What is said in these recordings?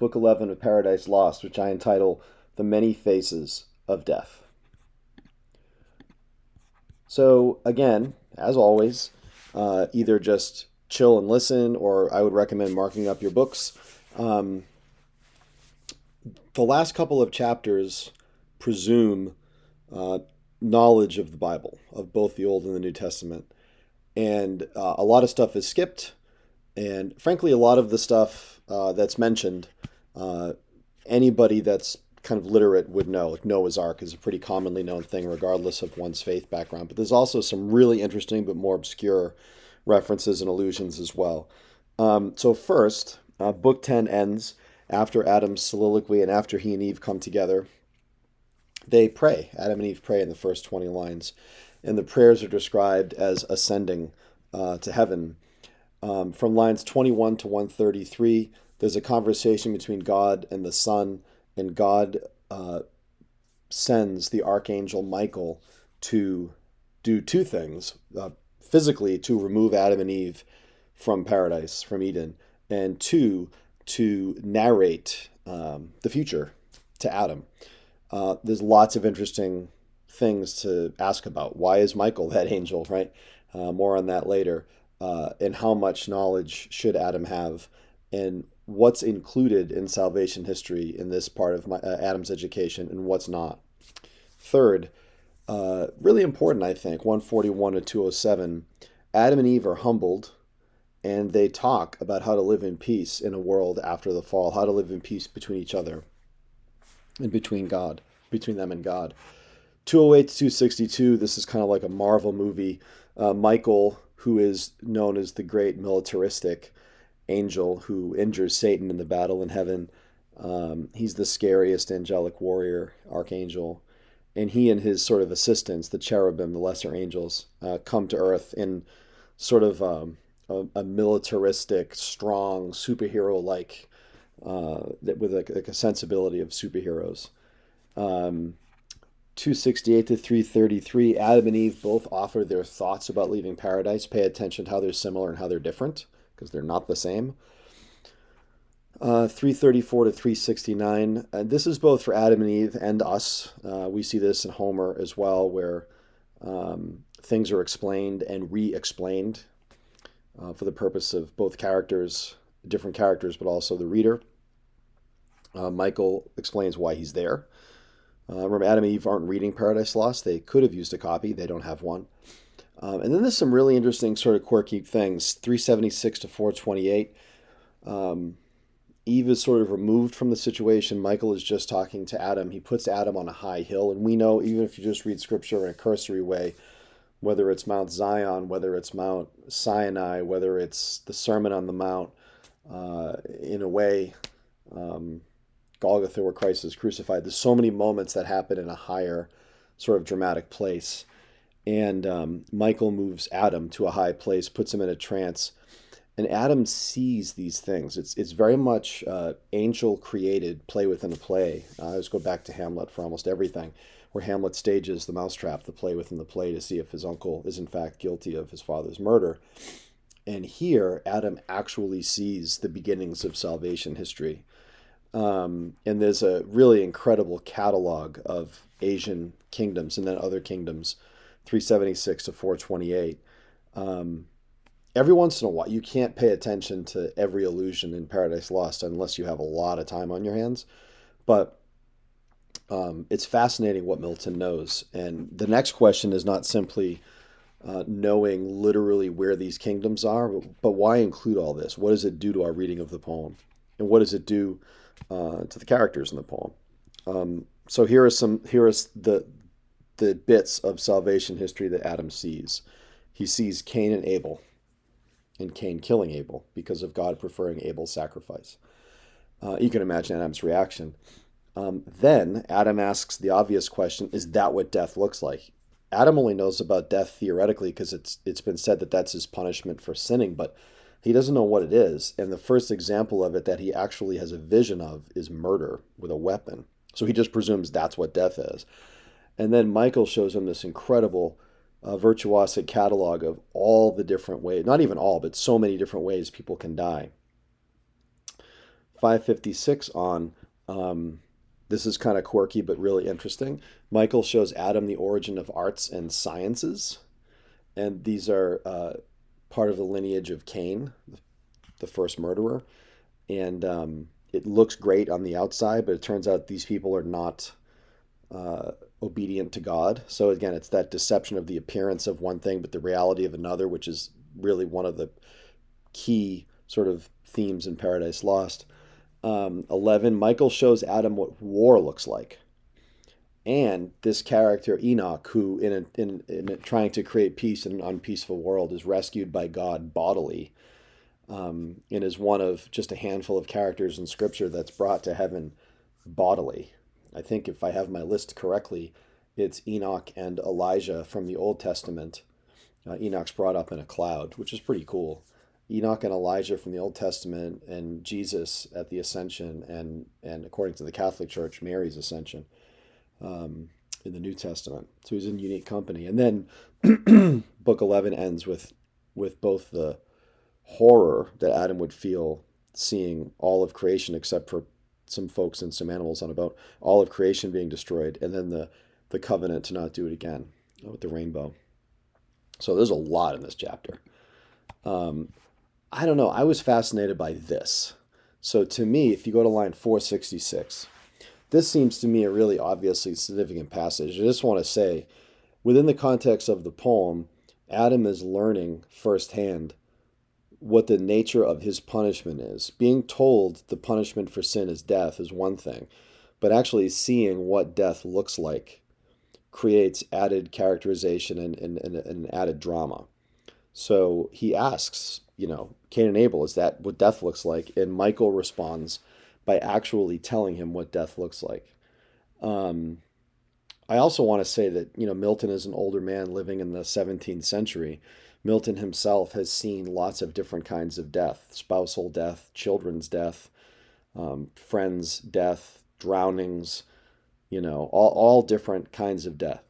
Book 11 of Paradise Lost, which I entitle The Many Faces of Death. So, again, as always, either just chill and listen, or I would recommend marking up your books. Um, the last couple of chapters presume uh, knowledge of the Bible, of both the Old and the New Testament. And a lot of stuff is skipped. And frankly, a lot of the stuff that's mentioned, uh, anybody that's kind of literate would know. Like Noah's Ark is a pretty commonly known thing, regardless of one's faith background. But there's also some really interesting but more obscure references and allusions as well. So, first, Book 10 ends after Adam's soliloquy and after he and Eve come together. They pray. Adam and Eve pray in the first 20 lines. And the prayers are described as ascending to heaven. From lines 21 to 133, there's a conversation between God and the Son, and God sends the archangel Michael to do two things: physically, to remove Adam and Eve from paradise, from Eden, and two, to narrate the future to Adam. There's lots of interesting things to ask about. Why is Michael that angel, right? More on that later. And how much knowledge should Adam have, and what's included in salvation history in this part of Adam's education, and what's not. Third, really important, I think, 141 to 207, Adam and Eve are humbled, and they talk about how to live in peace in a world after the fall, how to live in peace between each other and between God, between them and God. 208 to 262, this is kind of like a Marvel movie. Michael, who is known as the great militaristic angel who injures Satan in the battle in heaven, he's the scariest angelic warrior, archangel. And he and his sort of assistants, the cherubim, the lesser angels, come to earth in sort of a militaristic, strong, superhero-like, with like a sensibility of superheroes. 268 to 333, Adam and Eve both offer their thoughts about leaving paradise. Pay attention to how they're similar and how they're different, because they're not the same. 334 to 369, this is both for Adam and Eve and us. We see this in Homer as well, where things are explained and re-explained for the purpose of both characters, different characters, but also the reader. Michael explains why he's there. Remember, Adam and Eve aren't reading Paradise Lost. They could have used a copy. They don't have one. And then there's some really interesting sort of quirky things. 376 to 428. Eve is sort of removed from the situation. Michael is just talking to Adam. He puts Adam on a high hill. And we know, even if you just read scripture in a cursory way, whether it's Mount Zion, whether it's Mount Sinai, whether it's the Sermon on the Mount, in a way, Golgotha, where Christ is crucified. There's so many moments that happen in a higher sort of dramatic place. And Michael moves Adam to a high place, puts him in a trance. And Adam sees these things. It's very much angel created play within a play. I always go back to Hamlet for almost everything, where Hamlet stages the mousetrap, the play within the play, to see if his uncle is in fact guilty of his father's murder. And here, Adam actually sees the beginnings of salvation history. And there's a really incredible catalog of Asian kingdoms and then other kingdoms, 376 to 428. Every once in a while, you can't pay attention to every allusion in Paradise Lost unless you have a lot of time on your hands. But it's fascinating what Milton knows. And the next question is not simply knowing literally where these kingdoms are, but why include all this? What does it do to our reading of the poem? And what does it do to the characters in the poem? So here are the bits of salvation history that Adam sees. He sees Cain and Abel, and Cain killing Abel because of God preferring Abel's sacrifice. You can imagine Adam's reaction. Then Adam asks the obvious question: is that what death looks like? Adam only knows about death theoretically because it's been said that that's his punishment for sinning, but he doesn't know what it is. And the first example of it that he actually has a vision of is murder with a weapon. So he just presumes that's what death is. And then Michael shows him this incredible virtuosic catalog of all the different ways, not even all, but so many different ways people can die. 556 on, um, this is kind of quirky but really interesting. Michael shows Adam the origin of arts and sciences, and these are part of the lineage of Cain, the first murderer. And it looks great on the outside, but it turns out these people are not uh, obedient to God. So again, it's that deception of the appearance of one thing, but the reality of another, which is really one of the key sort of themes in Paradise Lost. 11, Michael shows Adam what war looks like. And this character, Enoch, who trying to create peace in an unpeaceful world, is rescued by God bodily, and is one of just a handful of characters in Scripture that's brought to heaven bodily. I think if I have my list correctly, it's Enoch and Elijah from the Old Testament. Enoch's brought up in a cloud, which is pretty cool. Enoch and Elijah from the Old Testament, and Jesus at the Ascension, and according to the Catholic Church, Mary's Ascension in the New Testament. So he's in unique company. And then Book 11 ends with both the horror that Adam would feel seeing all of creation, except for some folks and some animals on a boat, all of creation being destroyed, and then the covenant to not do it again with the rainbow. So there's a lot in this chapter. Um, I don't know. I was fascinated by this. So to me, if you go to line 466, this seems to me a really obviously significant passage. I just want to say, within the context of the poem, Adam is learning firsthand what the nature of his punishment is. Being told the punishment for sin is death is one thing, but actually seeing what death looks like creates added characterization and added drama. So he asks, Cain and Abel, is that what death looks like? And Michael responds by actually telling him what death looks like. Um, I also want to say that, Milton is an older man living in the 17th century. Milton himself has seen lots of different kinds of death: spousal death, children's death, friends' death, drownings, all different kinds of death.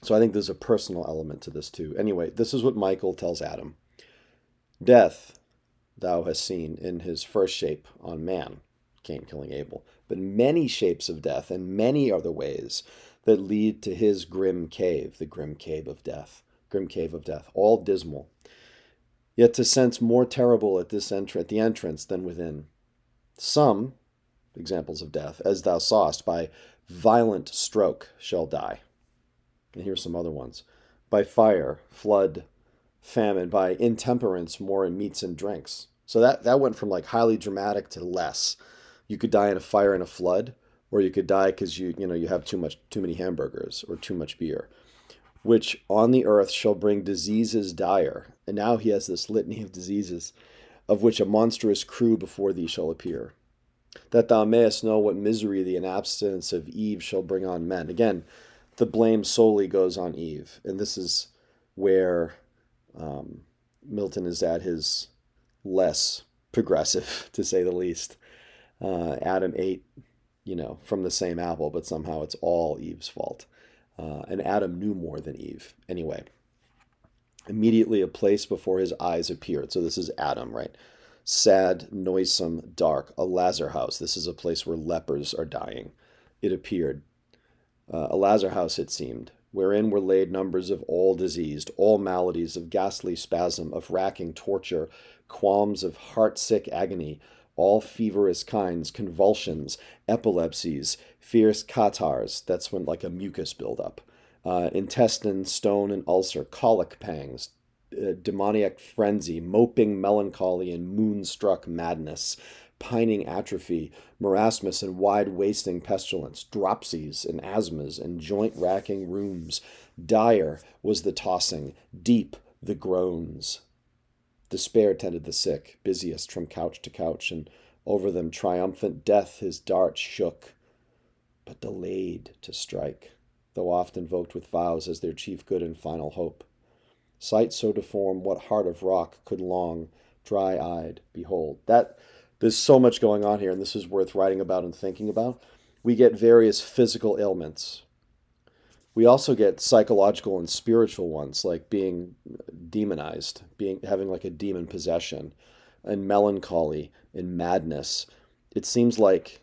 So I think there's a personal element to this too. Anyway, this is what Michael tells Adam. Death thou hast seen in his first shape on man, Cain killing Abel, but many shapes of death, and many are the ways that lead to his grim cave, the grim cave of death, all dismal, yet to sense more terrible at the entrance than within. Some examples of death, as thou sawest, by violent stroke shall die. And here's some other ones: by fire, flood, famine, by intemperance more in meats and drinks. So that went from like highly dramatic to less. You could die in a fire and a flood, or you could die because you have too many hamburgers or too much beer, which on the earth shall bring diseases dire. And now he has this litany of diseases, of which a monstrous crew before thee shall appear, that thou mayest know what misery the inabstinence of Eve shall bring on men. Again, the blame solely goes on Eve, and this is where Milton is at his less progressive, to say the least. Adam ate, from the same apple, but somehow it's all Eve's fault. And Adam knew more than Eve. Anyway, immediately a place before his eyes appeared. So this is Adam, right? Sad, noisome, dark, a lazar house. This is a place where lepers are dying. It appeared. A lazar house, it seemed, wherein were laid numbers of all diseased, all maladies of ghastly spasm, of racking torture, qualms of heart-sick agony, all feverous kinds, convulsions, epilepsies, fierce catarrhs, that's when like a mucus buildup, intestine, stone, and ulcer, colic pangs, demoniac frenzy, moping melancholy, and moonstruck madness, pining atrophy, marasmus and wide-wasting pestilence, dropsies and asthmas and joint-racking rheums. Dire was the tossing, deep the groans. Despair tended the sick, busiest from couch to couch, and over them triumphant death his dart shook, but delayed to strike, though oft invoked with vows as their chief good and final hope. Sight so deformed, what heart of rock could long, dry-eyed, behold? There's so much going on here, and this is worth writing about and thinking about. We get various physical ailments. We also get psychological and spiritual ones, like being demonized, having like a demon possession, and melancholy and madness. It seems like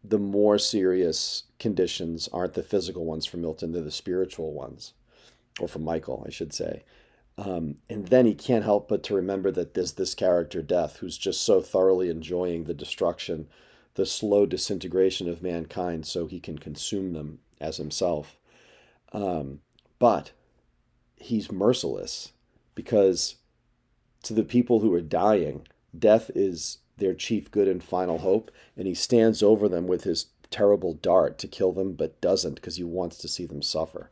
the more serious conditions aren't the physical ones for Milton, they're the spiritual ones, or for Michael, I should say. And then he can't help but to remember that there's this character, Death, who's just so thoroughly enjoying the destruction, the slow disintegration of mankind so he can consume them as himself. But he's merciless because to the people who are dying, death is their chief good and final hope, and he stands over them with his terrible dart to kill them, but doesn't because he wants to see them suffer.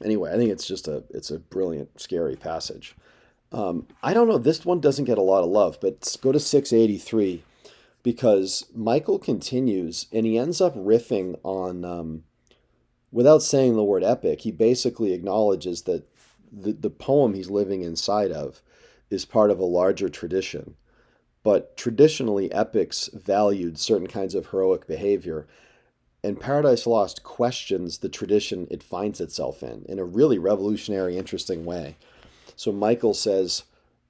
Anyway, I think it's a brilliant, scary passage. I don't know. This one doesn't get a lot of love, but go to 683 because Michael continues and he ends up riffing on, without saying the word epic, he basically acknowledges that the poem he's living inside of is part of a larger tradition. But traditionally, epics valued certain kinds of heroic behavior, and Paradise Lost questions the tradition it finds itself in a really revolutionary, interesting way. So Michael says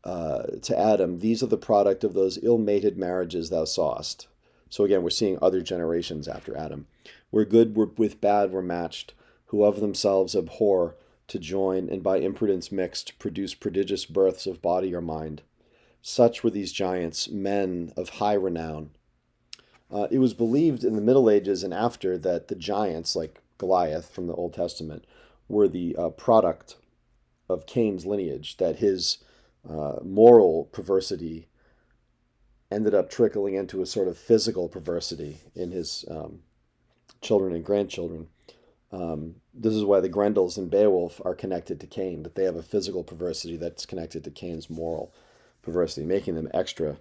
to Adam, "These are the product of those ill-mated marriages thou sawest." So again, we're seeing other generations after Adam. Where good with bad were matched, who of themselves abhor to join, and by imprudence mixed, produce prodigious births of body or mind. Such were these giants, men of high renown. It was believed in the Middle Ages and after that the giants, like Goliath from the Old Testament, were the product of Cain's lineage, that his moral perversity ended up trickling into a sort of physical perversity in his children and grandchildren. This is why the Grendels in Beowulf are connected to Cain, that they have a physical perversity that's connected to Cain's moral perversity, making them extra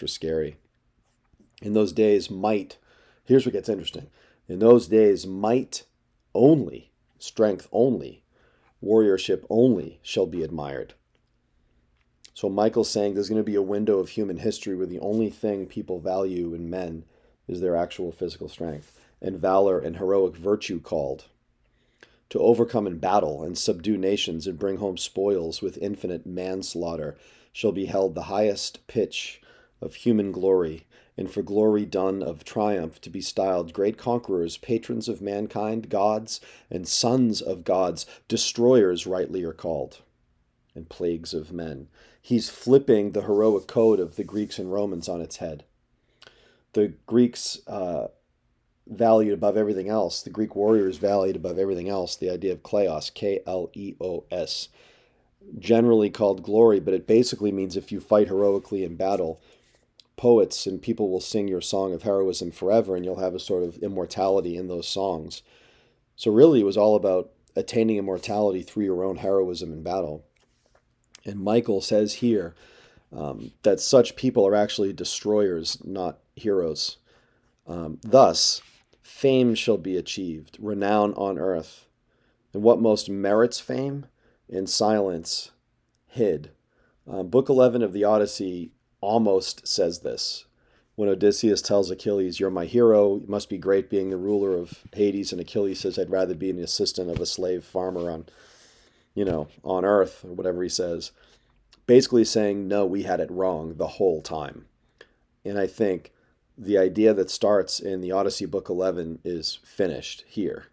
scary. In those days, might, here's what gets interesting. In those days, might only, strength only, warriorship only shall be admired. So Michael's saying there's going to be a window of human history where the only thing people value in men is their actual physical strength, and valor and heroic virtue called. To overcome in battle and subdue nations and bring home spoils with infinite manslaughter shall be held the highest pitch of human glory, and for glory done of triumph to be styled great conquerors, patrons of mankind, gods, and sons of gods, destroyers rightly are called, and plagues of men. He's flipping the heroic code of the Greeks and Romans on its head. The Greeks valued above everything else, the Greek warriors valued above everything else, the idea of kleos, Kleos, generally called glory, but it basically means if you fight heroically in battle, poets and people will sing your song of heroism forever, and you'll have a sort of immortality in those songs. So really, it was all about attaining immortality through your own heroism in battle. And Michael says here that such people are actually destroyers, not heroes. Thus, fame shall be achieved, renown on earth. And what most merits fame? In silence hid. Book 11 of the Odyssey almost says this. When Odysseus tells Achilles, "You're my hero, it must be great being the ruler of Hades," and Achilles says, "I'd rather be an assistant of a slave farmer on earth," or whatever he says. Basically saying, no, we had it wrong the whole time. And I think the idea that starts in the Odyssey, Book 11, is finished here.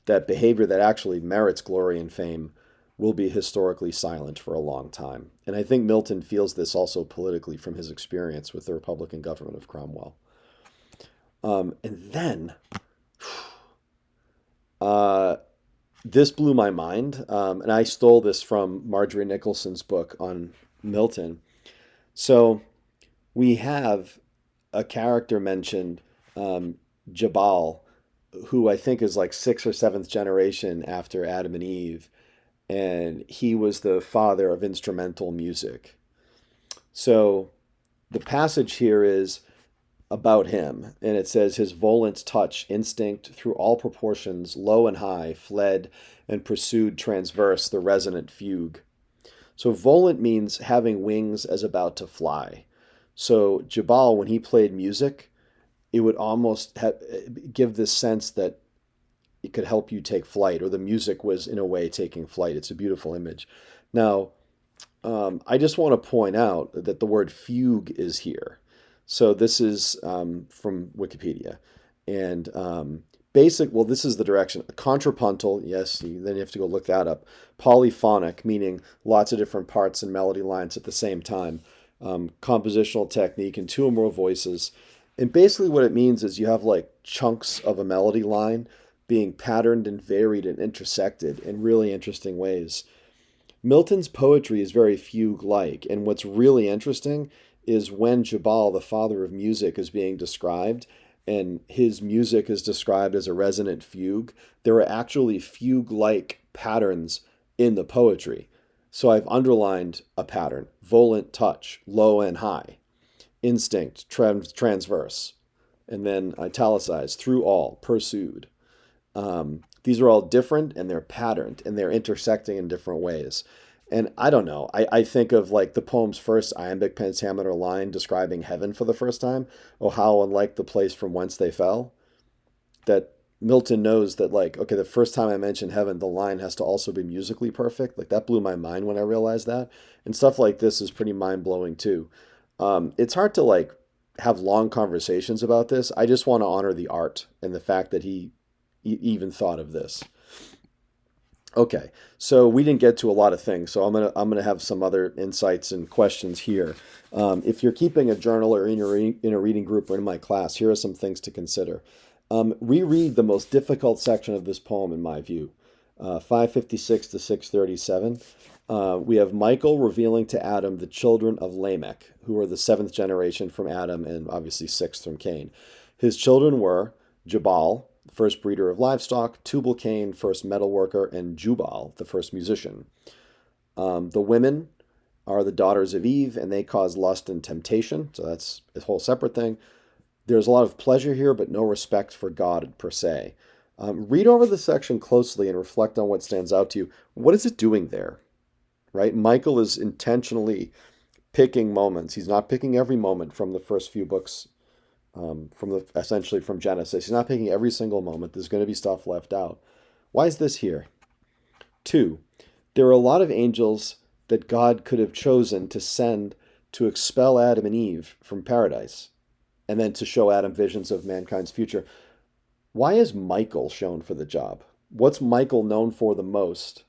That behavior that actually merits glory and fame will be historically silent for a long time. And I think Milton feels this also politically from his experience with the Republican government of Cromwell. And then, this blew my mind, and I stole this from Marjorie Nicholson's book on Milton. So we have a character mentioned, Jabal, who I think is like 6th or 7th generation after Adam and Eve, and he was the father of instrumental music. So the passage here is about him, and it says, "His volant touch, instinct through all proportions, low and high, fled and pursued transverse the resonant fugue." So volant means having wings as about to fly. So Jabal, when he played music, it would almost give this sense that it could help you take flight, or the music was in a way taking flight. It's a beautiful image. Now, I just want to point out that the word fugue is here. So this is from Wikipedia. And well, this is the direction. Contrapuntal, yes, then you have to go look that up. Polyphonic, meaning lots of different parts and melody lines at the same time. Compositional technique and two or more voices. And basically what it means is you have like chunks of a melody line being patterned and varied and intersected in really interesting ways. Milton's poetry is very fugue-like, and what's really interesting is when Jabal, the father of music, is being described, and his music is described as a resonant fugue, there are actually fugue-like patterns in the poetry. So I've underlined a pattern: volant touch, low and high, instinct, transverse, and then italicized, through all, pursued. These are all different and they're patterned and they're intersecting in different ways. And I don't know. I think of like the poem's first iambic pentameter line describing heaven for the first time. Oh, how unlike the place from whence they fell. That Milton knows that, like, okay, the first time I mention heaven, the line has to also be musically perfect. Like, that blew my mind when I realized that. And stuff like this is pretty mind blowing too. It's hard to like have long conversations about this. I just want to honor the art and the fact that he even thought of this. Okay, so we didn't get to a lot of things, so I'm gonna have some other insights and questions here. If you're keeping a journal or in a reading group or in my class, here are some things to consider. Reread the most difficult section of this poem, in my view, 556 to 637. We have Michael revealing to Adam the children of Lamech, who are the seventh generation from Adam and obviously sixth from Cain. His children were Jabal, first breeder of livestock, Tubal-Cain, first metalworker, and Jubal, the first musician. The women are the daughters of Eve, and they cause lust and temptation, so that's a whole separate thing. There's a lot of pleasure here, but no respect for God per se. Read over the section closely and reflect on what stands out to you. What is it doing there? Right? Michael is intentionally picking moments. He's not picking every moment from the first few books, essentially from Genesis. He's not picking every single moment. There's going to be stuff left out. Why is this here? 2, there are a lot of angels that God could have chosen to send to expel Adam and Eve from paradise, and then to show Adam visions of mankind's future. Why is Michael shown for the job? What's Michael known for the most?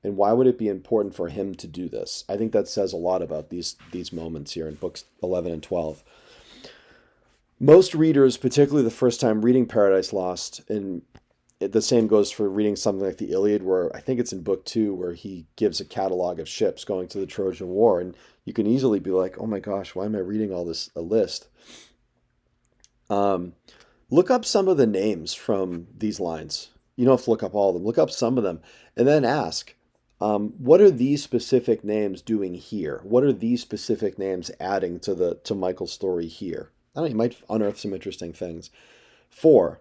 And why would it be important for him to do this? I think that says a lot about these moments here in books 11 and 12. Most readers, particularly the first time reading Paradise Lost, and the same goes for reading something like the Iliad, where I think it's in book 2, where he gives a catalog of ships going to the Trojan War, and you can easily be like, oh my gosh, why am I reading all this, a list? Look up some of the names from these lines. You don't have to look up all of them. Look up some of them, and then ask, what are these specific names doing here? What are these specific names adding to Michael's story here? I don't know, you might unearth some interesting things. 4,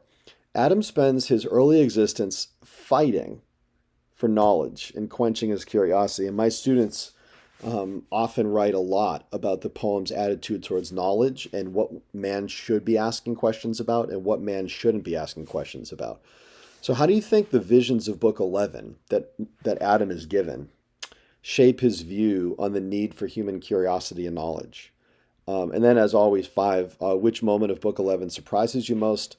Adam spends his early existence fighting for knowledge and quenching his curiosity. And my students often write a lot about the poem's attitude towards knowledge and what man should be asking questions about and what man shouldn't be asking questions about. So how do you think the visions of Book 11 that Adam is given shape his view on the need for human curiosity and knowledge? And then, as always, 5, which moment of Book 11 surprises you most?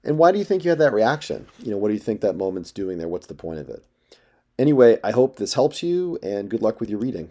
And why do you think you had that reaction? What do you think that moment's doing there? What's the point of it? Anyway, I hope this helps you, and good luck with your reading.